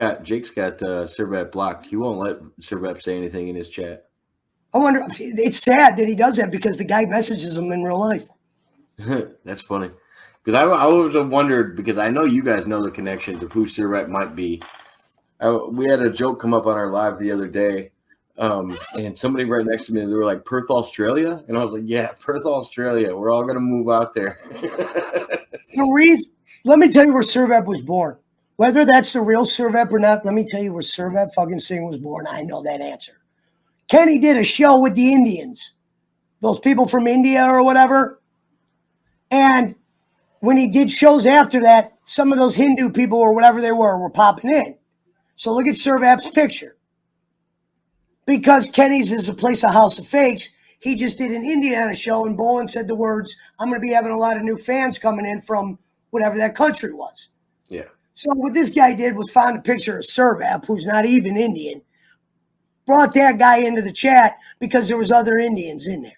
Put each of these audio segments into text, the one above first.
Yeah, Jake's got Servat blocked. He won't let Servat say anything in his chat. I wonder. It's sad that he does that because the guy messages him in real life. That's funny. Because I always wondered, because I know you guys know the connections of who Servat might be. We had a joke come up on our live the other day, and somebody right next to me, they were like, Perth, Australia? And I was like, yeah, Perth, Australia. We're all going to move out there. Let me tell you where Servat was born. Whether that's the real Servat or not, let me tell you where Servat fucking Singh was born. I know that answer. Kenny did a show with the Indians, those people from India or whatever. And when he did shows after that, some of those Hindu people or whatever they were popping in. So look at Servat's picture. Because Kenny's is a place, a house of fakes, he just did an Indiana show and Bolin said the words, I'm going to be having a lot of new fans coming in from whatever that country was. Yeah. So what this guy did was found a picture of Servat, who's not even Indian, brought that guy into the chat because there was other Indians in there.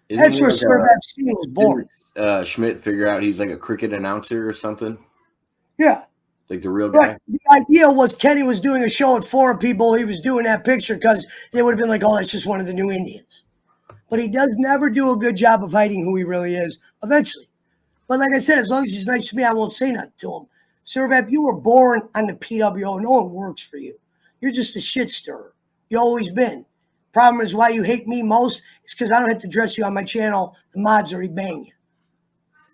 That's where Servat Singh was born. Didn't Schmidt figure out he's like a cricket announcer or something? Yeah. Like the real guy? The idea was Kenny was doing a show at Forum People. He was doing that picture because they would have been like, oh, that's just one of the new Indians. But he does never do a good job of hiding who he really is eventually. But like I said, as long as he's nice to me, I won't say nothing to him. Servat, you were born on the PWO. No one works for you. You're just a shit stirrer. You always been. Problem is why you hate me most is because I don't have to dress you on my channel. The mods already bang you.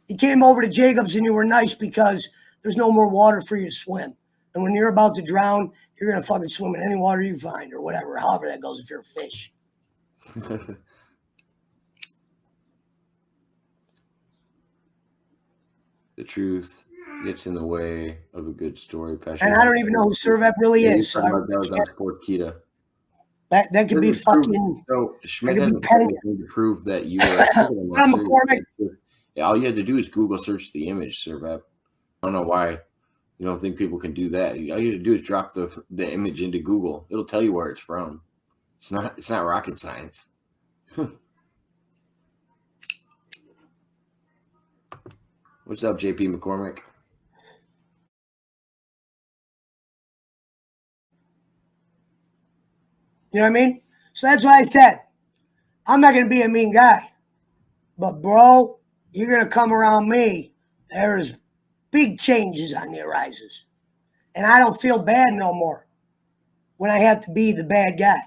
You came over to Jacobs and you were nice because there's no more water for you to swim. And when you're about to drown, you're going to fucking swim in any water you find or whatever, however that goes if you're a fish. The truth gets in the way of a good story. And I don't even know who Servat really is. So that was on Sportkita. That could be fucking. So Schmidt hasn't done anything to prove that you were. All you had to do is Google search the image, Servat. I don't know why you don't think people can do that. All you have to do is drop the image into Google. It'll tell you where it's from. It's not rocket science. What's up, JP McCormick? You know what I mean? So that's why I said, I'm not going to be a mean guy. But, bro, you're going to come around me. There's big changes on the horizons. And I don't feel bad no more when I have to be the bad guy.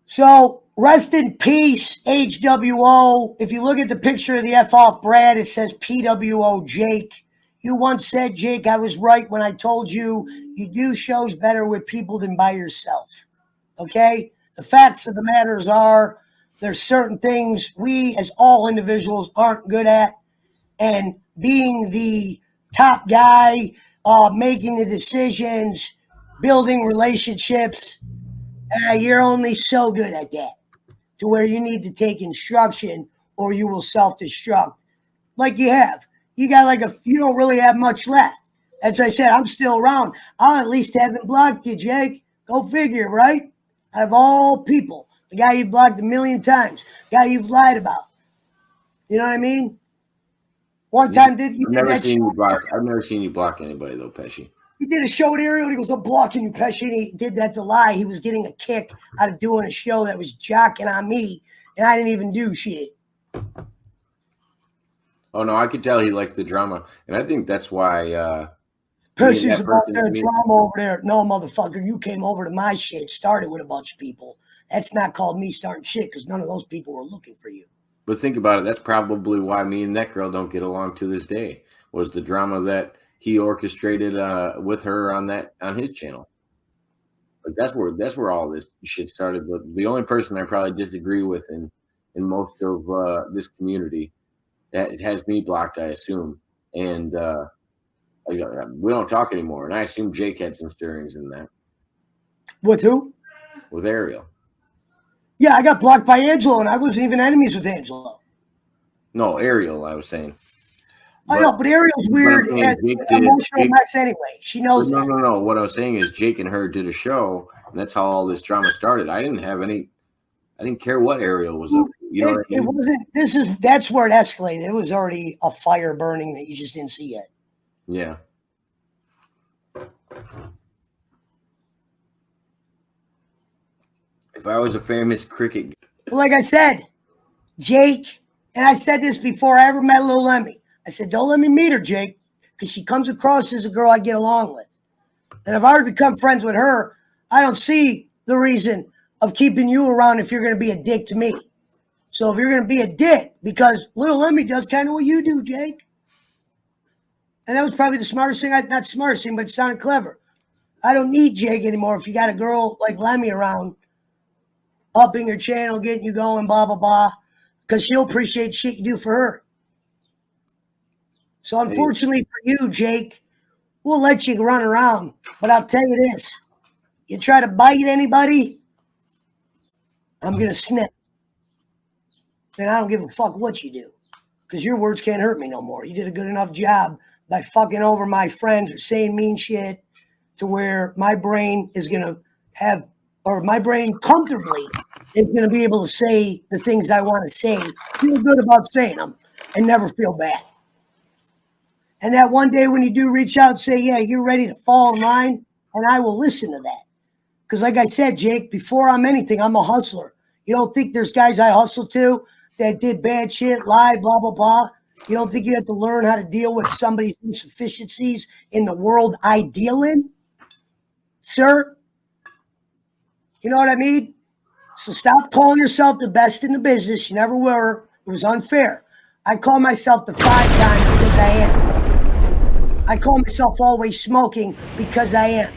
So, rest in peace, HWO. If you look at the picture of the F off Brad, it says PWO Jake. You once said, Jake, I was right when I told you you do shows better with people than by yourself. Okay? The facts of the matters are there's certain things we as all individuals aren't good at. And being the top guy, making the decisions, building relationships, you're only so good at that to where you need to take instruction or you will self-destruct like you have. You got you don't really have much left. As I said, I'm still around. I'll at least haven't blocked you, Jake. Go figure, right? Out of all people, the guy you've blocked 1,000,000 times, the guy you've lied about. You know what I mean? One time I've never seen you block anybody though, Pesci. He did a show with Ariel. He goes, I'm blocking you, Pesci. And he did that to lie. He was getting a kick out of doing a show that was jocking on me, and I didn't even do shit. Oh, no, I could tell he liked the drama. And I think that's why Pesci's about their drama over there. No, motherfucker, you came over to my shit, started with a bunch of people. That's not called me starting shit because none of those people were looking for you. But think about it. That's probably why me and that girl don't get along to this day, was the drama that he orchestrated with her on his channel. Like that's where all this shit started. The only person I probably disagree with in most of this community that has me blocked, I assume, and we don't talk anymore. And I assume Jake had some stirrings in that. With who? With Ariel. Yeah, I got blocked by Angelo, and I wasn't even enemies with Angelo. No, Ariel, I was saying. I know, but Ariel's weird and emotional mess anyway. She knows that. No. What I was saying is Jake and her did a show, and that's how all this drama started. I didn't care what Ariel was up to. You know what I mean? It wasn't. That's where it escalated. It was already a fire burning that you just didn't see yet. Yeah. If I was a famous cricket, But like I said, Jake, and I said this before I ever met little Lemmi. I said, don't let me meet her, Jake, because she comes across as a girl I get along with. And if I were to become friends with her, I don't see the reason of keeping you around if you're going to be a dick to me. So if you're going to be a dick, because little Lemmi does kind of what you do, Jake. And that was probably the smartest thing, not smartest thing, but it sounded clever. I don't need Jake anymore if you got a girl like Lemmi around, upping your channel, getting you going, blah, blah, blah, because she'll appreciate shit you do for her. So unfortunately for you, Jake, we'll let you run around. But I'll tell you this, you try to bite anybody, I'm going to snip. And I don't give a fuck what you do, because your words can't hurt me no more. You did a good enough job by fucking over my friends or saying mean shit to where my brain is going to have, or my brain comfortably is going to be able to say the things I want to say, feel good about saying them, and never feel bad. And that one day when you do reach out and say, yeah, you're ready to fall in line, and I will listen to that. Because like I said, Jake, before I'm anything, I'm a hustler. You don't think there's guys I hustle to that did bad shit, lied, blah, blah, blah. You don't think you have to learn how to deal with somebody's insufficiencies in the world I deal in? Sir? You know what I mean? So stop calling yourself the best in the business. You never were. It was unfair. I call myself the 5 times because I am. I call myself always smoking because I am.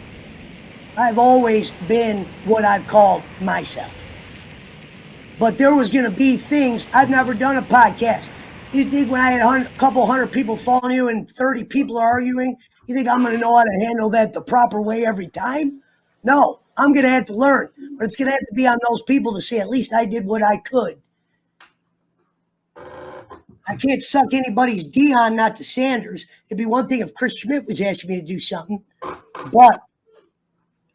I've always been what I've called myself. But there was going to be things. I've never done a podcast. You think when I had a couple hundred people following you and 30 people are arguing, you think I'm going to know how to handle that the proper way every time? No, I'm going to have to learn. But it's going to have to be on those people to say at least I did what I could. I can't suck anybody's D on, not to Sanders. It'd be one thing if Chris Schmidt was asking me to do something. But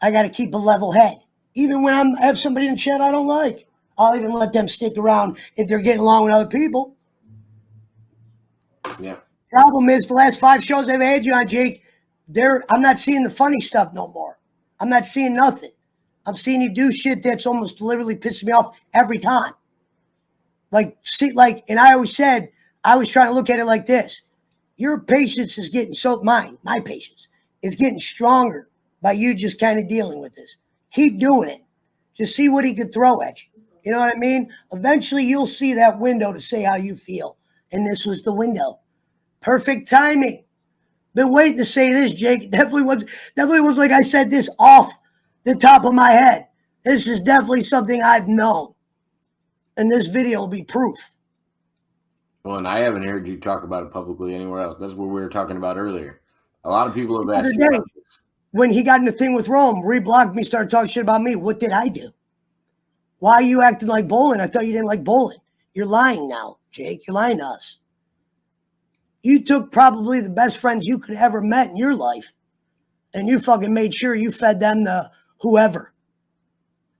I got to keep a level head. Even when I have somebody in the chat I don't like, I'll even let them stick around if they're getting along with other people. Yeah. Problem is, the last 5 shows I've had you on, Jake, I'm not seeing the funny stuff no more. I'm not seeing nothing. I'm seeing you do shit that's almost deliberately pissing me off every time. And I always said, I was trying to look at it like this. Your patience is getting my patience is getting stronger by you just kind of dealing with this. Keep doing it. Just see what he could throw at you. You know what I mean? Eventually you'll see that window to say how you feel. And this was the window. Perfect timing. Been waiting to say this, Jake. Definitely was like I said this off the top of my head. This is definitely something I've known. And this video will be proof. Well, and I haven't heard you talk about it publicly anywhere else. That's what we were talking about earlier. A lot of people have asked you about this. When he got in the thing with Rome, reblocked me, started talking shit about me. What did I do? Why are you acting like bowling? I thought you didn't like bowling. You're lying now, Jake. You're lying to us. You took probably the best friends you could ever met in your life, and you fucking made sure you fed them to whoever.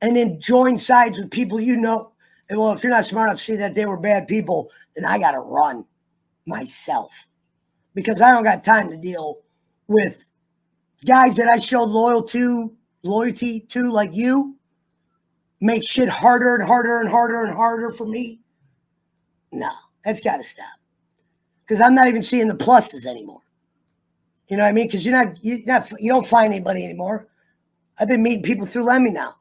And then joined sides with people you know. And well, if you're not smart enough to see that they were bad people, then I got to run myself. Because I don't got time to deal with guys that I showed loyalty to like you, make shit harder and harder and harder and harder for me. No, that's got to stop. Because I'm not even seeing the pluses anymore. You know what I mean? Because you don't find anybody anymore. I've been meeting people through Lemmi now.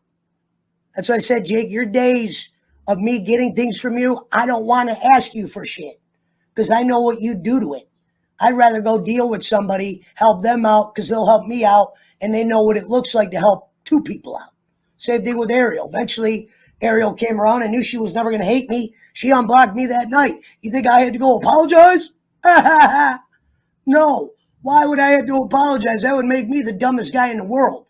That's why I said, Jake, your days of me getting things from you, I don't want to ask you for shit. Because I know what you do to it. I'd rather go deal with somebody, help them out, because they'll help me out, and they know what it looks like to help 2 people out. Same thing with Ariel. Eventually, Ariel came around. I knew she was never going to hate me. She unblocked me that night. You think I had to go apologize? No. Why would I have to apologize? That would make me the dumbest guy in the world.